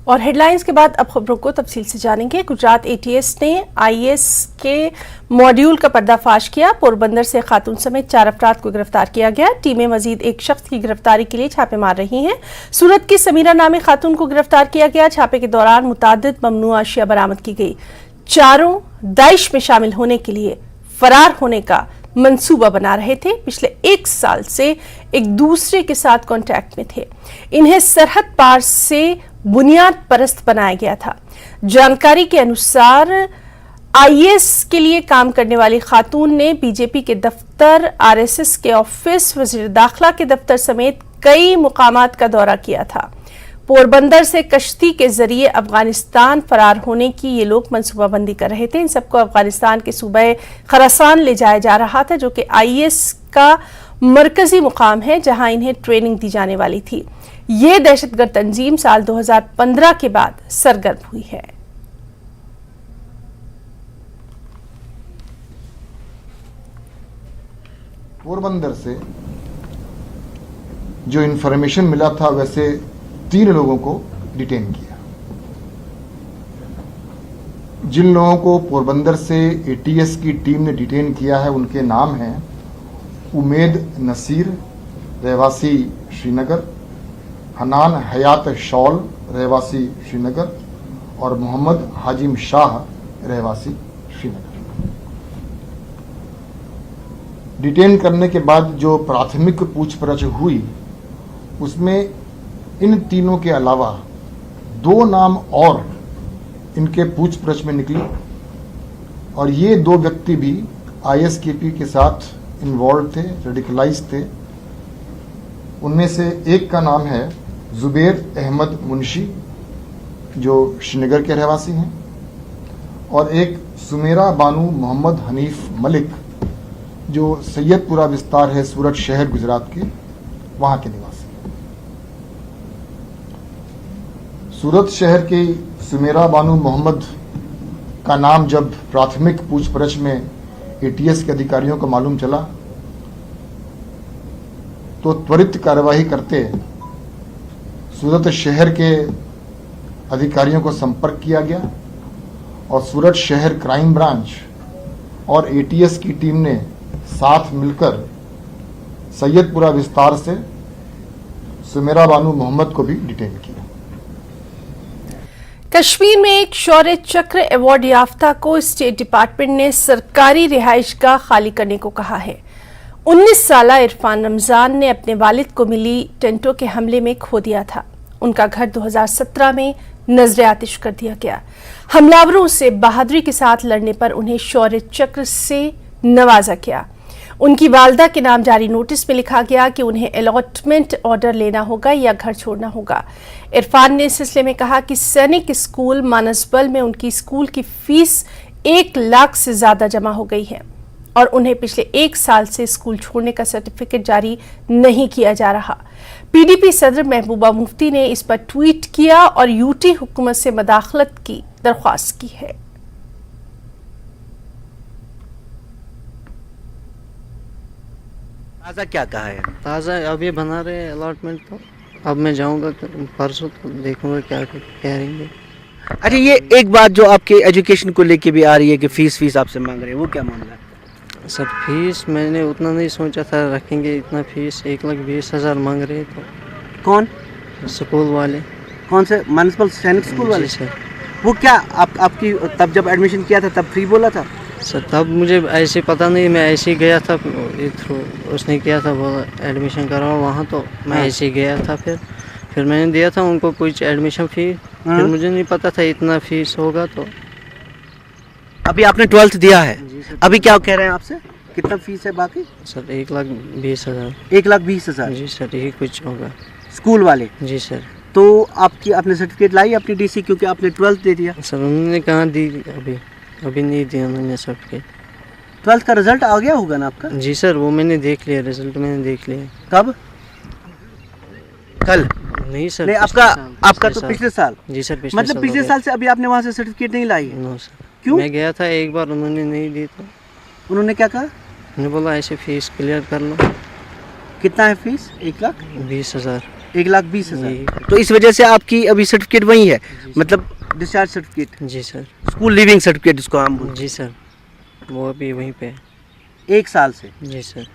और हेडलाइंस के बाद अब खबरों को तफसील से जानेंगे। गुजरात एटीएस ने आईएएस के मॉड्यूल का पर्दाफाश किया। पोरबंदर से खातून समेत 4 अफराद को गिरफ्तार किया गया। टीमें मजीद एक शख्स की गिरफ्तारी के लिए छापे मार रही हैं। सूरत की समीरा नामी खातून को गिरफ्तार किया गया। छापे के दौरान मुतादिद ममनुआ अशिया बरामद की गई। चारों दाइश में शामिल होने के लिए फरार होने का मंसूबा बना रहे थे। पिछले 1 साल से एक दूसरे के साथ कांटेक्ट में थे। इन्हें सरहद पार से बुनियाद परस्त बनाया गया था। जानकारी के अनुसार आईएएस के लिए काम करने वाली खातून ने बीजेपी के दफ्तर, आरएसएस के ऑफिस, वजीर दाखिला के दफ्तर समेत कई मुकामात का दौरा किया था। पोरबंदर से कश्ती के जरिए अफगानिस्तान फरार होने की ये लोग मंसूबाबंदी कर रहे थे। इन सबको अफगानिस्तान के सूबे खरासान ले जाया जा रहा था, जो कि आईएएस का मरकजी मुकाम है, जहां इन्हें ट्रेनिंग दी जाने वाली थी। ये दहशतगर्द तंजीम साल 2015 के बाद सरगर्म हुई है। पोरबंदर से जो इंफॉर्मेशन मिला था, वैसे 3 लोगों को डिटेन किया। जिन लोगों को पोरबंदर से एटीएस की टीम ने डिटेन किया है, उनके नाम हैं उमेद नसीर, रहवासी श्रीनगर, हनान हयात शौल, रहवासी श्रीनगर, और मोहम्मद हाजिम शाह, रहवासी श्रीनगर। डिटेन करने के बाद जो प्राथमिक पूछपरछ हुई, उसमें इन तीनों के अलावा 2 नाम और इनके पूछपरछ में निकली, और ये 2 व्यक्ति भी आईएसकेपी के साथ इन्वॉल्व थे, रेडिकलाइज थे। उनमें से एक का नाम है जुबैर अहमद मुंशी, जो श्रीनगर के रहवासी हैं, और एक सुमेरा बानू मोहम्मद हनीफ मलिक, जो सैयदपुरा विस्तार है सूरत शहर गुजरात के, वहां के निवासी। सूरत शहर के सुमेरा बानू मोहम्मद का नाम जब प्राथमिक पूछपरछ में एटीएस के अधिकारियों को मालूम चला, तो त्वरित कार्यवाही करते सूरत शहर के अधिकारियों को संपर्क किया गया, और सूरत शहर क्राइम ब्रांच और एटीएस की टीम ने साथ मिलकर सैयदपुरा विस्तार से सुमेरा बानू मोहम्मद को भी डिटेन किया। कश्मीर में एक शौर्य चक्र अवार्ड याफ्ता को स्टेट डिपार्टमेंट ने सरकारी रिहाइशगाह खाली करने को कहा है। 19 साला इरफान रमजान ने अपने वालिद को मिली टेंटों के हमले में खो दिया था। उनका घर 2017 में नजर आतिश कर दिया गया। हमलावरों से बहादुरी के साथ लड़ने पर उन्हें शौर्य चक्र से नवाजा गया। उनकी वालदा के नाम जारी नोटिस में लिखा गया कि उन्हें अलॉटमेंट ऑर्डर लेना होगा या घर छोड़ना होगा। इरफान ने इस सिलसिले में कहा कि सैनिक स्कूल मानसबल में उनकी स्कूल की फीस 1 लाख से ज्यादा जमा हो गई है, और उन्हें पिछले 1 साल से स्कूल छोड़ने का सर्टिफिकेट जारी नहीं किया जा रहा। पीडीपी सदर महबूबा मुफ्ती ने इस पर ट्वीट किया और यूटी हुकूमत से मदाखलत की दरख्वास्त की है। ताज़ा क्या कहा है? ताज़ा अभी बना रहे हैं अलॉटमेंट, तो अब मैं जाऊंगा परसों, तो देखूंगा क्या कहेंगे। अच्छा, ये एक बात जो आपके एजुकेशन को लेके भी आ रही है कि फीस आपसे मांग रहे हैं, वो क्या मामला है? सर फीस मैंने उतना नहीं सोचा था रखेंगे इतना फीस। 1,20,000 मांग रहे। तो कौन? स्कूल वाले। कौन से? म्युनिसिपल सैनिक स्कूल वाले? सर वो क्या आपकी तब जब एडमिशन किया था तब फ्री बोला था? सर तब मुझे ऐसे पता नहीं, मैं ऐसे ही गया था थ्रू, उसने किया था बोला एडमिशन करवाओ वहाँ, तो मैं ऐसे ही गया था। फिर मैंने दिया था उनको कुछ एडमिशन फी। फिर मुझे नहीं पता था इतना फीस होगा। तो अभी आपने 12th दिया है, अभी क्या कह रहे हैं आपसे? कितना फीस है बाकी? सर 1,20,000। 1,20,000? जी सर, यही कुछ होगा। स्कूल वाले? जी सर। तो आपने सर्टिफिकेट लाई अपनी डीसी, क्योंकि आपने 12th दे दिया? सर उन्होंने कहाँ दी, अभी नहीं दिया उन्होंने सर्टिफिकेट। 12th का रिजल्ट आ गया होगा ना आपका? जी सर, वो मैंने देख लिया, रिजल्ट मैंने देख लिया। कब? कल? नहीं सर, नहीं, आपका तो पिछले साल? जी सर, मतलब पिछले साल से अभी आपने वहाँ से सर्टिफिकेट नहीं लाई? No sir. क्यों? मैं गया था एक बार, उन्होंने नहीं दी। तो उन्होंने क्या कहा? उन्होंने बोला ऐसे फीस क्लियर कर लो। कितना है फीस? 1,20,000। 1,20,000। जी। तो इस वजह से आपकी अभी सर्टिफिकेट वही है, मतलब डिस्चार्ज सर्टिफिकेट, जी सर। स्कूल लिविंग सर्टिफिकेट जिसको हम बोलते जी सर, वो अभी वहीं पे है। हैं, 1 साल से। जी सर।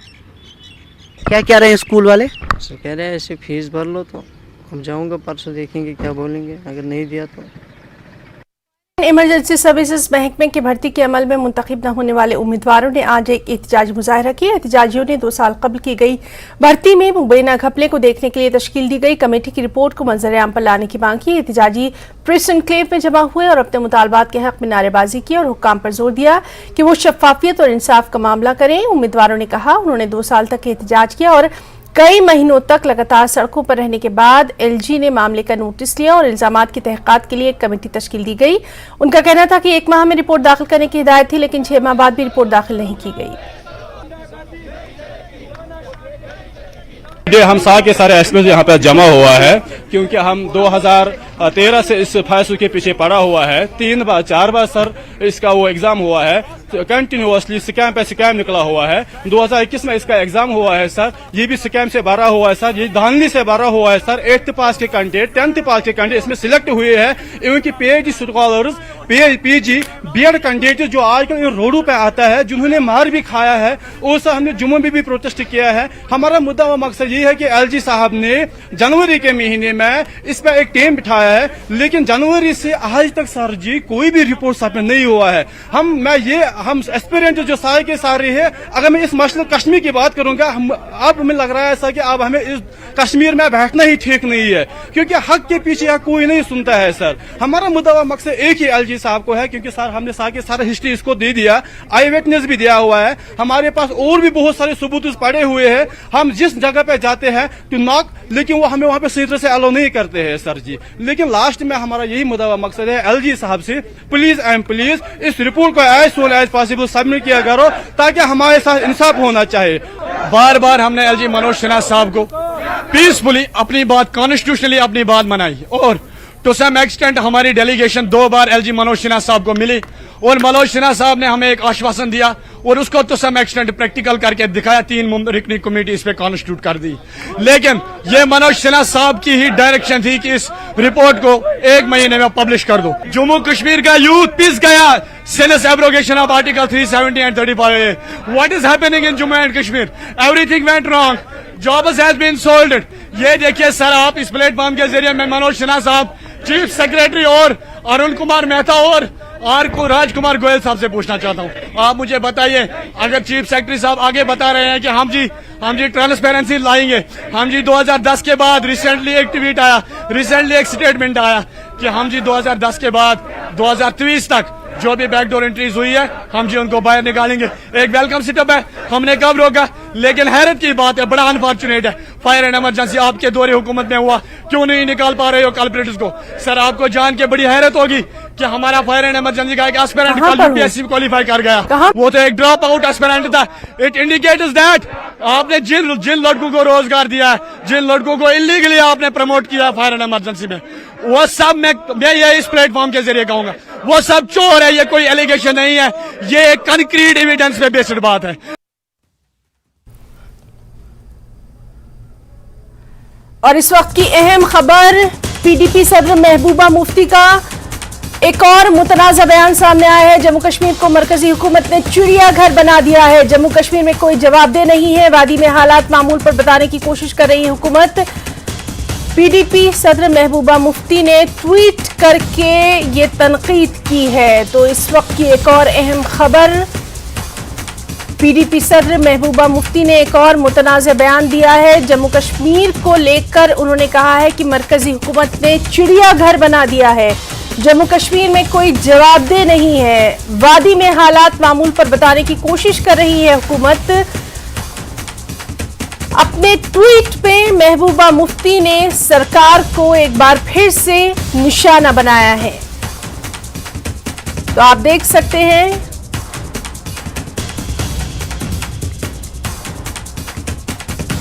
क्या कह रहे हैं स्कूल वाले? सर कह रहे हैं ऐसे फीस भर लो, तो अब जाऊंगा परसों, देखेंगे क्या बोलेंगे, अगर नहीं दिया तो। इमरजेंसी सर्विसेज महकमे की भर्ती के अमल में मुंतखब न होने वाले उम्मीदवारों ने आज एक एहतजाजी मुजाहरा किया। एहतजाजियों ने 2 साल कबल की गई भर्ती में मुबैना घपले को देखने के लिए तश्कील दी गई कमेटी की रिपोर्ट को मंजर-ए-आम पर लाने की मांग की। एहतजाजी प्रेस एनक्लेव में जमा हुए और अपने मुतालबात के हक में नारेबाजी की और हुक्काम पर जोर दिया कि वो शफाफियत और इंसाफ का मामला करें। उम्मीदवारों ने कहा उन्होंने 2 साल तक एहतजाज किया और कई महीनों तक लगातार सड़कों पर रहने के बाद एलजी ने मामले का नोटिस लिया और इल्जामात की तहकीकात के लिए एक कमेटी तश्कील दी गई। उनका कहना था कि 1 माह में रिपोर्ट दाखिल करने की हिदायत थी, लेकिन 6 माह बाद भी रिपोर्ट दाखिल नहीं की गई। हम सारे के एक्सपीरियंस यहाँ पे जमा हुआ है, क्योंकि हम 2013 से इस फैसले के पीछे पड़ा हुआ है। 4 बार सर इसका वो एग्जाम हुआ है, कंटिन्यूअसली स्कैम पे स्कैम निकला हुआ है। 2021 में इसका एग्जाम हुआ है सर, ये भी स्कैम से भरा हुआ है सर, ये धांधली से भरा हुआ है सर। 8th पास के कैंडिडेट, 10th पास के कैंडिडेट इसमें सिलेक्ट हुए हैं। इनकी PhD scholars, PG, BEd candidate जो आजकल इन रोडों पे आता है, जिन्होंने मार भी खाया है, वो सब हमने जुम्मू में भी प्रोटेस्ट किया है। हमारा मुद्दा व मकसद ये है कि एलजी साहब ने जनवरी के महीने में इस पर एक टीम बिठाया है, लेकिन जनवरी से आज तक सर जी कोई भी रिपोर्ट सामने नहीं हुआ है। हम एस्पिरेंट जो सारे के सारे है, अगर मैं इस मसले कश्मीर की बात करूंगा, अब हमें लग रहा है सर कि अब हमें इस कश्मीर में बैठना ही ठीक नहीं है, क्योंकि हक के पीछे यहाँ कोई नहीं सुनता है सर। हमारा मुद्दा व मकसद एक ही एलजी साहब को है, क्योंकि सर हमने सारा हिस्ट्री इसको दे दिया, आई विटनेस भी दिया हुआ है, हमारे पास और भी बहुत सारे सबूत पड़े हुए हैं। हम जिस जगह पे जाते हैं टू नॉक, लेकिन वो हमें वहां पे सही तरह से अलाउ नहीं करते हैं सर जी। लेकिन लास्ट में हमारा यही मुद्दा व मकसद है एलजी साहब से, प्लीज एंड प्लीज इस रिपोर्ट को as soon as possible submit किया करो, ताकि हमारे साथ इंसाफ होना चाहिए। बार बार हमने एलजी मनोज सिन्हा साहब को पीसफुली अपनी बात, कॉन्स्टिट्यूशनली अपनी बात मनाई, और टू सम एक्सटेंट हमारी डेलीगेशन 2 बार एलजी मनोज सिन्हा साहब को मिली, और मनोज सिन्हा साहब ने हमें एक आश्वासन दिया और उसको टू सम एक्सटेंट प्रैक्टिकल करके दिखाया, 3 रिकनिंग कमेटी इस पे कॉन्स्टिट्यूट कर दी। लेकिन ये मनोज सिन्हा साहब की ही डायरेक्शन थी कि इस रिपोर्ट को 1 महीने में पब्लिश कर दो। जम्मू कश्मीर का यूथ पिस गया since abrogation of Article 370 and 35A. What is happening in Jammu and Kashmir? Everything went wrong. Jobs has been sold. ये देखिए सर, आप इस प्लेटफॉर्म के जरिए मैं मनोज सिन्हा साहब, चीफ सेक्रेटरी और अरुण कुमार मेहता और राजकुमार गोयल साहब से पूछना चाहता हूँ, आप मुझे बताइए, अगर चीफ सेक्रेटरी साहब आगे बता रहे हैं कि हम जी ट्रांसपेरेंसी लाएंगे, हम जी 2010 के बाद रिसेंटली एक ट्वीट आया, रिसेंटली एक स्टेटमेंट आया कि हम जी 2010 के बाद 2023 तक जो भी बैकडोर एंट्रीज हुई है हम जी उनको बाहर निकालेंगे। एक वेलकम सेटअप है, हमने कब रोका? लेकिन हैरत की बात है, बड़ा अनफॉर्चुनेट है, फायर एंड इमरजेंसी आपके दौरे हुकूमत में हुआ, क्यों नहीं निकाल पा रहे हो कल्प्रिट्स को? सर आपको जान के बड़ी हैरत होगी कि हमारा फायर एंड इमरजेंसी का एक एस्पिरेंट कल यूपीएससी क्वालिफाई कर गया, वो तो एक ड्रॉप आउट एस्पिरेंट था। इट इंडिकेट्स दैट आपने जिन लड़कों को रोजगार दिया है, जिन लड़कों को इलीगली आपने प्रमोट किया फायर एंड इमरजेंसी में, वो सब मैं ये इस प्लेटफॉर्म के जरिए कहूंगा, वो सब चोर है। ये कोई एलिगेशन नहीं है, ये एक कंक्रीट एविडेंस पे बेस्ड बात है। और इस वक्त की अहम खबर, पीडीपी सदर महबूबा मुफ्ती का एक और मुतनाज़ा बयान सामने आया है। जम्मू कश्मीर को मरकजी हुकूमत ने चिड़ियाघर बना दिया है, जम्मू कश्मीर में कोई जवाबदेह नहीं है, वादी में हालात मामूल पर बताने की कोशिश कर रही है हुकूमत। पीडीपी सदर महबूबा मुफ्ती ने ट्वीट करके ये तनकीद की है। तो इस वक्त की एक और अहम खबर, पीडीपी सदर महबूबा मुफ्ती ने एक और मुतनाज़ा बयान दिया है। जम्मू कश्मीर को लेकर उन्होंने कहा है कि मरकजी हुकूमत ने चिड़ियाघर बना दिया है, जम्मू कश्मीर में कोई जवाबदेह नहीं है, वादी में हालात मामूल पर बताने की कोशिश कर रही है हुकूमत। अपने ट्वीट पे महबूबा मुफ्ती ने सरकार को एक बार फिर से निशाना बनाया है। तो आप देख सकते हैं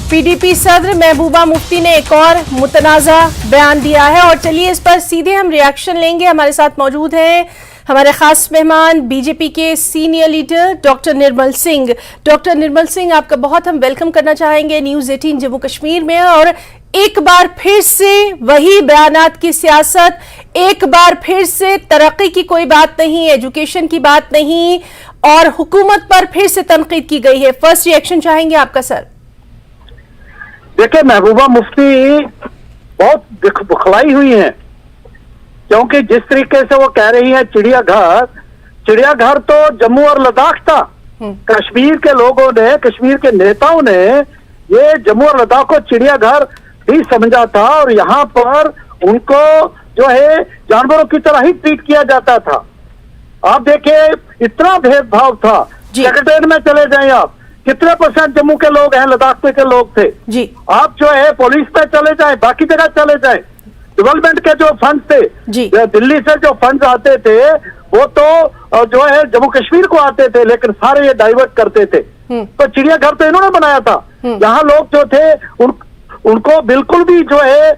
पीडीपी सदर महबूबा मुफ्ती ने एक और मुतनाज़ा बयान दिया है। और चलिए इस पर सीधे हम रिएक्शन लेंगे। हमारे साथ मौजूद हैं हमारे खास मेहमान बीजेपी के senior leader doctor Nirmal Singh. Doctor Nirmal Singh, आपका बहुत हम वेलकम करना चाहेंगे न्यूज़ 18 जम्मू कश्मीर में। और एक बार फिर से वही बयानात की सियासत, एक बार फिर से तरक्की की कोई बात नहीं, एजुकेशन की बात नहीं, और हुकूमत पर फिर से तनकीद की गई है। फर्स्ट रिएक्शन चाहेंगे आपका सर? देखिए, महबूबा मुफ्ती बहुत बुखलाई हुई हैं, क्योंकि जिस तरीके से वो कह रही है चिड़ियाघर तो जम्मू और लद्दाख था। कश्मीर के लोगों ने, कश्मीर के नेताओं ने ये जम्मू और लद्दाख को चिड़ियाघर ही समझा था, और यहाँ पर उनको जो है जानवरों की तरह ही ट्रीट किया जाता था। आप देखिए, इतना भेदभाव था। सेक्रेटेरिएट में चले जाएं आप, कितने % जम्मू के लोग हैं, लद्दाख में के लोग थे जी। आप जो है पुलिस में चले जाएं, बाकी जगह चले जाएं, डेवलपमेंट के जो फंड थे जी, दिल्ली से जो फंड आते थे वो तो जो है जम्मू कश्मीर को आते थे, लेकिन सारे ये डाइवर्ट करते थे। तो चिड़ियाघर तो इन्होंने बनाया था। यहाँ लोग जो थे उनको बिल्कुल भी जो है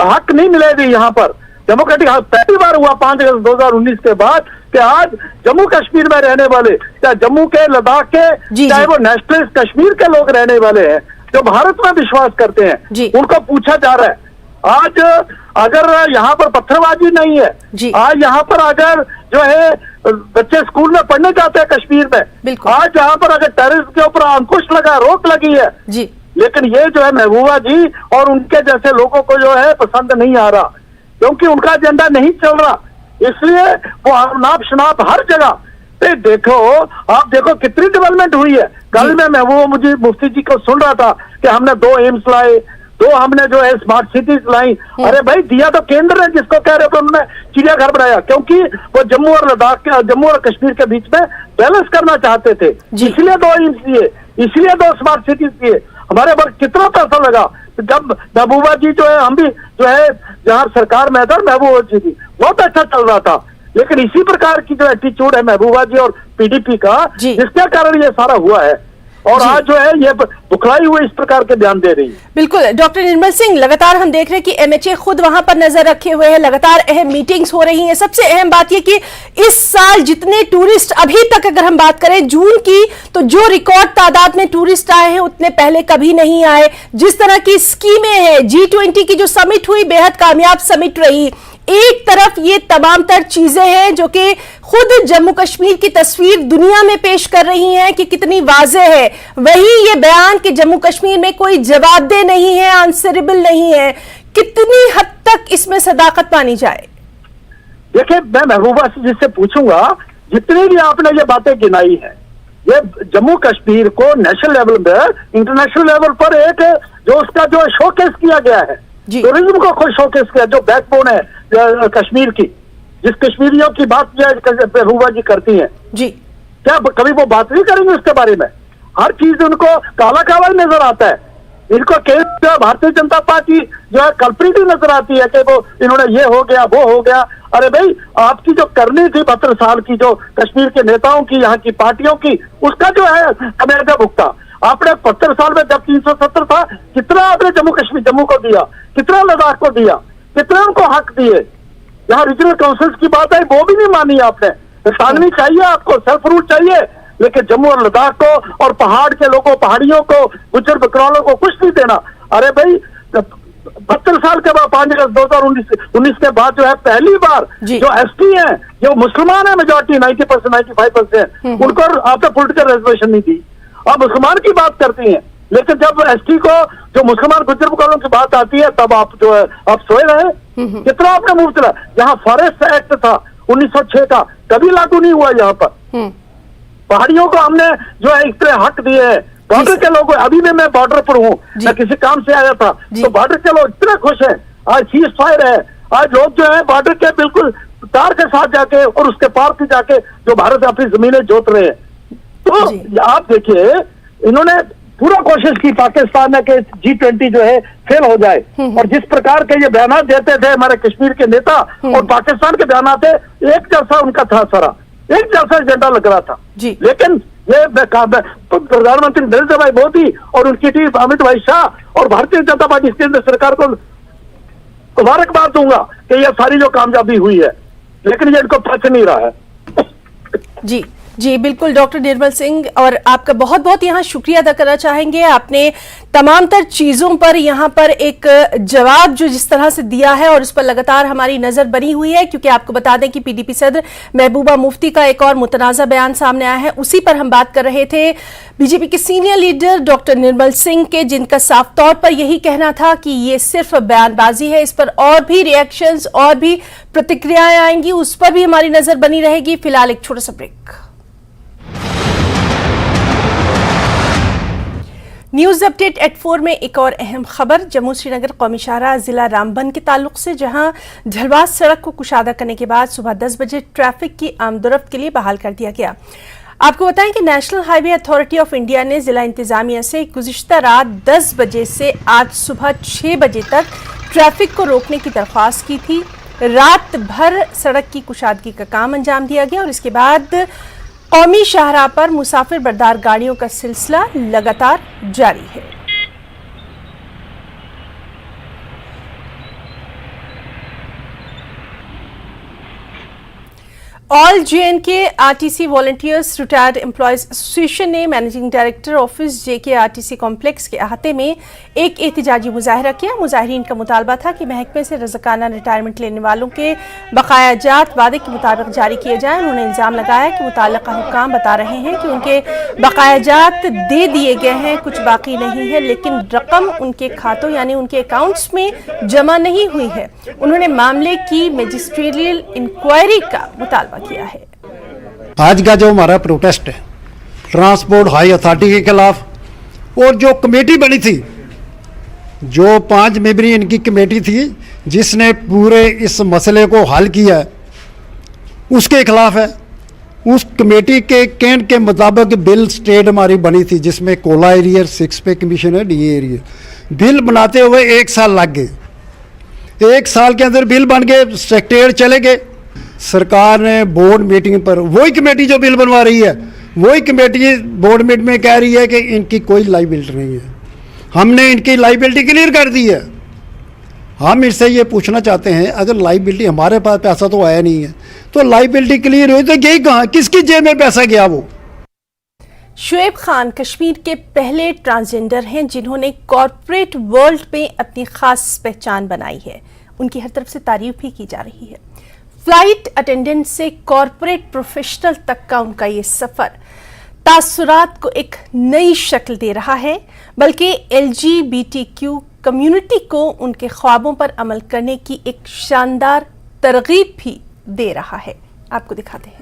हक नहीं मिलेगी। यहाँ पर डेमोक्रेटिक हक पहली बार हुआ 5 अगस्त 2019 के बाद कि आज जम्मू कश्मीर में रहने वाले, चाहे जम्मू के, लद्दाख के, चाहे वो नेशनलिस्ट कश्मीर के लोग रहने वाले हैं जो भारत में विश्वास करते हैं, उनको पूछा जा रहा है। आज अगर यहाँ पर पत्थरबाजी नहीं है, आज यहाँ पर अगर जो है बच्चे स्कूल में पढ़ने जाते हैं कश्मीर में, आज यहाँ पर अगर टेररिस्ट के ऊपर अंकुश लगा, रोक लगी है जी, लेकिन ये जो है महबूबा जी और उनके जैसे लोगों को जो है पसंद नहीं आ रहा, क्योंकि उनका एजेंडा नहीं चल रहा, इसलिए वो नाप शनाप हर जगह पे देखो। आप देखो कितनी डेवलपमेंट हुई है। कल मैं महबूबा मुझे मुफ्ती जी को सुन रहा था कि हमने 2 एम्स लाए, 2 हमने जो है स्मार्ट सिटीज लाई। अरे भाई, दिया तो केंद्र ने, जिसको कह रहे थे उन्होंने चिड़ियाघर बनाया, क्योंकि वो जम्मू और लद्दाख के, जम्मू और कश्मीर के बीच में बैलेंस करना चाहते थे, इसलिए 2 एम्स दिए, इसलिए 2 स्मार्ट सिटीज दिए। हमारे पर कितना पैसा लगा। जब महबूबा जी जो है, हम भी जो है जहाँ सरकार में था, महबूबा जी भी बहुत अच्छा चल रहा था, लेकिन इसी प्रकार की जो एटीट्यूड है महबूबा जी और पीडीपी का, जिसके कारण ये सारा हुआ है, और आज जो है ये बुखलाई हुई इस प्रकार के बयान दे रही है। बिल्कुल डॉक्टर निर्मल सिंह, लगातार हम देख रहे हैं कि एमएचए खुद वहां पर नजर रखे हुए हैं, लगातार अहम मीटिंग्स हो रही हैं। सबसे अहम बात यह कि इस साल जितने टूरिस्ट अभी तक अगर हम बात करें जून की, तो जो रिकॉर्ड तादाद में टूरिस्ट आए हैं उतने पहले कभी नहीं आए। जिस तरह की स्कीमें हैं, G20 की जो समिट हुई बेहद कामयाब समिट रही। एक तरफ ये तमाम तर चीजें हैं जो कि खुद जम्मू कश्मीर की तस्वीर दुनिया में पेश कर रही हैं कि कितनी वाज़ेह है, वहीं ये बयान कि जम्मू कश्मीर में कोई जवाबदेह नहीं है, आंसरेबल नहीं है, कितनी हद तक इसमें सदाकत मानी जाए? देखिए, मैं महबूबा से जिससे पूछूंगा, जितनी भी आपने ये बातें गिनाई है, ये जम्मू कश्मीर को नेशनल लेवल में, इंटरनेशनल लेवल पर एक जो उसका जो शोकेस किया गया है, टूरिज्म को खुद शोकेस किया, जो बैकबोन है कश्मीर की, जिस कश्मीरियों की बात महबूबा जी करती हैं जी, क्या कभी वो बात नहीं करेंगे उसके बारे में? हर चीज उनको काला काला नजर आता है। इनको केंद्र भारतीय जनता पार्टी जो है कल्प्रिट नजर आती है कि वो इन्होंने ये हो गया, वो हो गया। अरे भाई, आपकी जो करनी थी 72 साल की, जो कश्मीर के नेताओं की, यहाँ की पार्टियों की, उसका जो है खमेजा भुगता आपने 72 साल में। जब 370 था, कितना आपने जम्मू कश्मीर, जम्मू को दिया, कितना लद्दाख को दिया, कितने उनको हक दिए। यहाँ रीजनल काउंसिल्स की बात है, वो भी नहीं मानी आपने। autonomy चाहिए आपको, सेल्फ रूल चाहिए, लेकिन जम्मू और लद्दाख को और पहाड़ के लोगों, पहाड़ियों को, गुज्जर बकरवालों को कुछ नहीं देना। अरे भाई, 72 साल के बाद 5 अगस्त 2019 के बाद जो है पहली बार जो एसटी है, जो मुसलमान है मेजोरिटी 90%, 95%, उनको आपने पोलिटिकल रिजर्वेशन नहीं दी। आप मुसलमान की बात करती हैं, लेकिन जब एसटी को, जो मुसलमान गुज्जर बकरवालों की बात आती है, तब आप जो है आप सोए रहे। कितना आपने मुंह चला। यहाँ फॉरेस्ट एक्ट था 1906 का, कभी लागू नहीं हुआ यहाँ पर। पहाड़ियों को हमने जो है इतने हक दिए हैं। बॉर्डर के लोग, अभी भी मैं बॉर्डर पर हूँ, मैं किसी काम से आया था, तो बॉर्डर के लोग इतने खुश हैं। आज सीज फायर है, आज लोग जो है बॉर्डर के बिल्कुल तार के साथ जाके और उसके पार से जाके जो भारत अपनी जमीनें जोत रहे हैं। तो आप देखिए, इन्होंने पूरा कोशिश की पाकिस्तान में कि G20 जो है फेल हो जाए, और जिस प्रकार के ये बयान देते थे हमारे कश्मीर के नेता और पाकिस्तान के बयान थे, एक जैसा उनका था, सारा एक जैसा एजेंडा लग रहा था। लेकिन ये प्रधानमंत्री नरेंद्र भाई मोदी और उनकी टीम, अमित भाई शाह और भारतीय जनता पार्टी केंद्र सरकार को मुबारकबाद दूंगा कि यह सारी जो कामयाबी हुई है, लेकिन ये इनको पच नहीं रहा है। जी, जी बिल्कुल डॉक्टर निर्मल सिंह, और आपका बहुत बहुत यहाँ शुक्रिया अदा करना चाहेंगे। आपने तमाम तर चीज़ों पर यहाँ पर एक जवाब जो जिस तरह से दिया है और उस पर लगातार हमारी नज़र बनी हुई है, क्योंकि आपको बता दें कि पीडीपी सदर महबूबा मुफ्ती का एक और मुतनाज़ा बयान सामने आया है। उसी पर हम बात कर रहे थे बीजेपी के senior leader doctor Nirmal Singh के, जिनका साफ तौर पर यही कहना था कि ये सिर्फ बयानबाजी है। इस पर और भी रिएक्शंस और भी प्रतिक्रियाएं आएंगी, उस पर भी हमारी नज़र बनी रहेगी। फिलहाल एक छोटा सा ब्रेक। न्यूज अपडेट एट 4 में एक और अहम खबर जम्मू श्रीनगर कौमी शाहराह जिला रामबन के ताल्लुक से, जहां झलवास सड़क को कुशादा करने के बाद सुबह 10 बजे ट्रैफिक की आमदोरफ्त के लिए बहाल कर दिया गया। आपको बताएं कि national highway authority of India ने जिला इंतजामिया से गुज़िश्ता रात 10 बजे से आज सुबह 6 बजे तक ट्रैफिक को रोकने की दरख्वास्त की थी। रात भर सड़क की कुशादगी का काम अंजाम दिया गया और इसके बाद कौमी शाहराह पर मुसाफिर बरदार गाड़ियों का सिलसिला लगातार जारी है। All JNK RTC volunteers retired employees association ने managing director office JK RTC complex के अहाते में एक एहतजाजी मुजाहरा किया। मुजाहिरीन का मुतालबा था कि महकमे से रज़ाकाना रिटायरमेंट लेने वालों के बकायाजात वादे के मुताबिक जारी किए जाएं। उन्होंने इल्ज़ाम लगाया कि मुतल्लिका हुक्काम बता रहे हैं कि उनके बकायाजात दे दिए गए हैं, कुछ बाकी नहीं है, लेकिन रकम उनके खातों यानी उनके अकाउंट्स में जमा नहीं हुई है। उन्होंने मामले की मजिस्ट्रियल इंक्वायरी का मुतालबा किया है। आज का जो हमारा प्रोटेस्ट है ट्रांसपोर्ट हाई अथॉरिटी के खिलाफ, और जो कमेटी बनी थी, जो 5 मेंबरी इनकी कमेटी थी जिसने पूरे इस मसले को हल किया है, उसके खिलाफ है। उस कमेटी के कहने के मुताबिक बिल स्टेट हमारी बनी थी, जिसमें कोला एरियर 6 पे कमीशन है, DA एरियर। बिल बनाते हुए 1 साल लग गए। 1 साल के अंदर बिल बन गए, सेक्रेटरी चले गए। सरकार ने बोर्ड मीटिंग पर वही कमेटी जो बिल बनवा रही है, वही कमेटी बोर्ड मीटिंग में कह रही है कि इनकी कोई लाइबिलिटी नहीं है। हमने इनकी लाइबिलिटी क्लियर कर दी है। हम इससे ये पूछना चाहते हैं, अगर लाइबिलिटी, हमारे पास पैसा तो आया नहीं है, तो लाइबिलिटी क्लियर हुई तो गई कहाँ, किसकी जेब में पैसा गया? वो शुएब खान कश्मीर के पहले ट्रांसजेंडर हैं जिन्होंने कॉरपोरेट वर्ल्ड में अपनी खास पहचान बनाई है। उनकी हर तरफ से तारीफ भी की जा रही है। फ्लाइट अटेंडेंट से कॉरपोरेट प्रोफेशनल तक का उनका ये सफर तासुरात को एक नई शक्ल दे रहा है, बल्कि LGBTQ कम्युनिटी को उनके ख्वाबों पर अमल करने की एक शानदार तरगीब भी दे रहा है। आपको दिखाते हैं।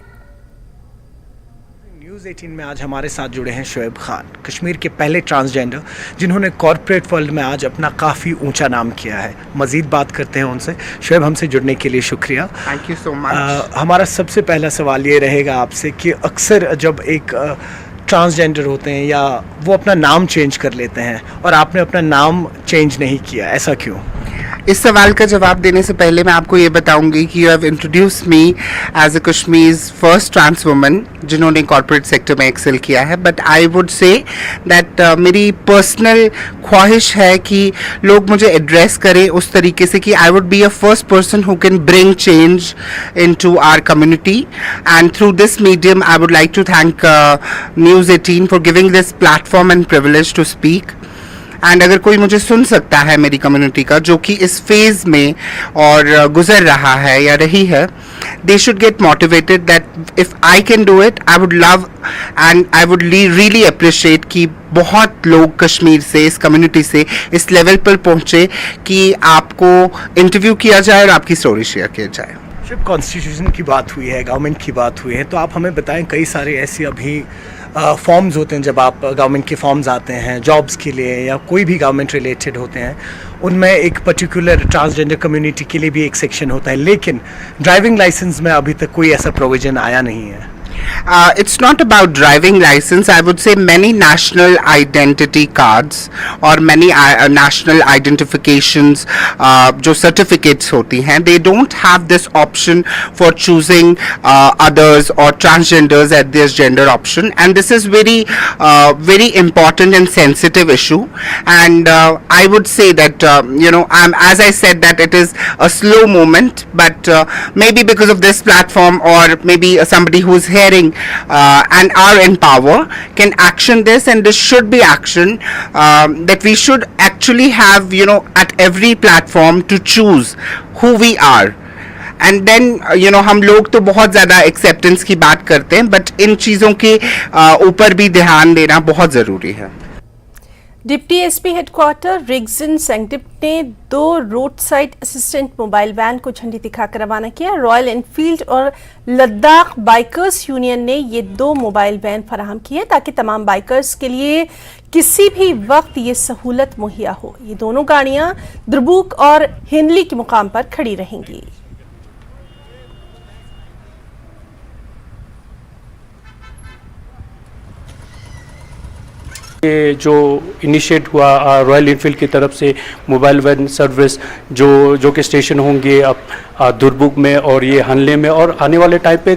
न्यूज़ 18 में आज हमारे साथ जुड़े हैं शुएब खान, कश्मीर के पहले ट्रांसजेंडर जिन्होंने कॉरपोरेट वर्ल्ड में आज अपना काफ़ी ऊंचा नाम किया है। मज़ीद बात करते हैं उनसे। शुएब, हमसे जुड़ने के लिए शुक्रिया। Thank you so much. हमारा सबसे पहला सवाल ये रहेगा आपसे कि अक्सर जब एक ट्रांसजेंडर होते हैं या वो अपना नाम चेंज कर लेते हैं और आपने अपना नाम चेंज नहीं किया, ऐसा क्यों? इस सवाल का जवाब देने से पहले मैं आपको ये बताऊंगी कि you have introduced me as a Kashmir's first trans woman जिन्होंने कॉर्पोरेट सेक्टर में एक्सेल किया है। But I would say that मेरी पर्सनल ख्वाहिश है कि लोग मुझे एड्रेस करें उस तरीके से कि I would be a first person who can bring change into our community, and through this medium I would like to thank news 18 for giving this platform and privilege to speak. And अगर कोई मुझे सुन सकता है मेरी community का, जो कि इस फेज़ में और गुजर रहा है या रही है, they should get motivated that if I can do it, I would love and I would really appreciate कि बहुत लोग कश्मीर से, इस कम्युनिटी से इस लेवल पर पहुँचे कि आपको इंटरव्यू किया जाए और आपकी स्टोरी शेयर किया जाए। जब कॉन्स्टिट्यूशन की बात हुई है, गवर्नमेंट की बात हुई है, तो आप हमें बताएं कई सारे ऐसे अभी फॉर्म्स होते हैं, जब आप गवर्नमेंट के फॉर्म्स आते हैं जॉब्स के लिए या कोई भी गवर्नमेंट रिलेटेड होते हैं, उनमें एक पर्टिकुलर ट्रांसजेंडर कम्युनिटी के लिए भी एक सेक्शन होता है, लेकिन ड्राइविंग लाइसेंस में अभी तक कोई ऐसा प्रोविजन आया नहीं है। It's not about driving license. I would say many national identity cards or many national identifications, जो certificates होती हैं, they don't have this option for choosing others or transgenders at this gender option, and this is very important and sensitive issue. And I would say that as I said that it is a slow movement, but maybe because of this platform or maybe somebody who is here caring and are in power can action this, and this should be action that we should actually have, you know, at every platform to choose who we are. And then you know हम लोग तो बहुत ज़्यादा acceptance की बात करते हैं, but in चीज़ों के ऊपर भी ध्यान देना बहुत ज़रूरी है. Deputy SP headquarter Rigzin Sengdip ने 2 road side assistant mobile van को झंडी दिखाकर रवाना किया. रॉयल एनफील्ड और लद्दाख बाइकर्स यूनियन ने ये 2 मोबाइल वैन फराहम की है ताकि तमाम बाइकर्स के लिए किसी भी वक्त ये सहूलत मुहैया हो. ये दोनों गाड़ियां द्रबुक और हिंदली के मुकाम पर खड़ी रहेंगी. ये जो इनिशिएट हुआ रॉयल एनफील्ड की तरफ से मोबाइल वैन सर्विस जो कि स्टेशन होंगे अब दुर्बुक में और ये हनले में, और आने वाले टाइम पे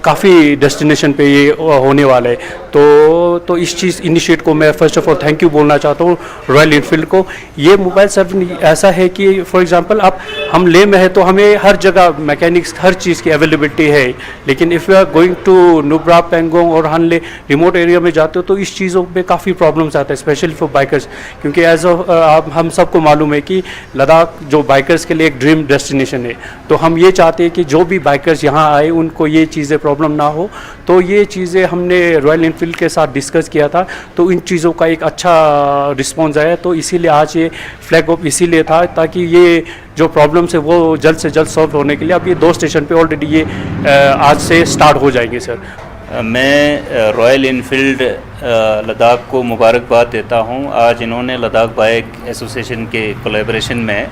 काफ़ी डेस्टिनेशन पे ये होने वाला है. तो इस चीज़ इनिशिएट को मैं first of all thank you बोलना चाहता हूँ रॉयल एनफील्ड को. ये मोबाइल सर्विस ऐसा है कि फॉर एग्जांपल अब हम ले में है तो हमें हर जगह मैकेनिक्स हर चीज़ की अवेलेबिलिटी है, लेकिन if you are going to Nubra Pangong और हनले रिमोट एरिया में जाते हो तो इस चीज़ों में काफ़ी प्रॉब्लम्स आते हैं, स्पेशली फॉर बाइकर्स, क्योंकि एज हम सबको मालूम है कि लद्दाख जो बाइकर्स के लिए एक ड्रीम डेस्टिनेशन है. तो हम ये चाहते हैं कि जो भी बाइकर्स यहाँ आए उनको ये चीज़ें प्रॉब्लम ना हो. तो ये चीज़ें हमने रॉयल एनफील्ड के साथ डिस्कस किया था, तो इन चीज़ों का एक अच्छा रिस्पॉन्स आया. तो इसीलिए आज ये फ्लैग ऑफ इसीलिए था ताकि ये जो प्रॉब्लम्स है वो जल्द से जल्द सॉल्व होने के लिए अब ये 2 स्टेशन पे ऑलरेडी ये आज से स्टार्ट हो जाएंगे. सर मैं रॉयल एनफील्ड लद्दाख को मुबारकबाद देता हूं. आज इन्होंने लद्दाख बाइक एसोसिएशन के कोलैबोरेशन में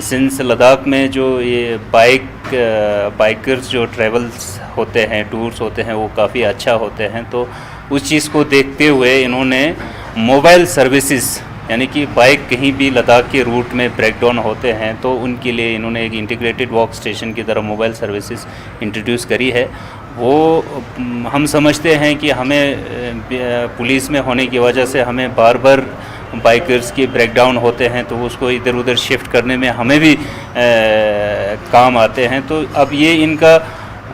सिंस लद्दाख में जो ये बाइकर्स जो ट्रैवल्स होते हैं, टूर्स होते हैं, वो काफ़ी अच्छा होते हैं. तो उस चीज़ को देखते हुए इन्होंने मोबाइल सर्विसेज, यानी कि बाइक कहीं भी लद्दाख के रूट में ब्रेक डाउन होते हैं तो उनके लिए इन्होंने एक इंटीग्रेटेड वर्क स्टेशन की तरह मोबाइल सर्विसेज इंट्रोड्यूस करी है. वो हम समझते हैं कि हमें पुलिस में होने की वजह से हमें बार बार बाइकर्स के ब्रेकडाउन होते हैं तो उसको इधर उधर शिफ्ट करने में हमें भी काम आते हैं. तो अब ये इनका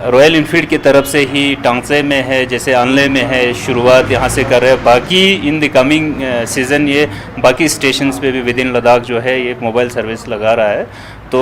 रॉयल एनफील्ड की तरफ से ही टांगसे में है, जैसे अनले में है, शुरुआत यहाँ से कर रहे हैं. बाकी इन द कमिंग सीज़न ये बाकी स्टेशंस पे भी विद इन लद्दाख जो है ये मोबाइल सर्विस लगा रहा है. तो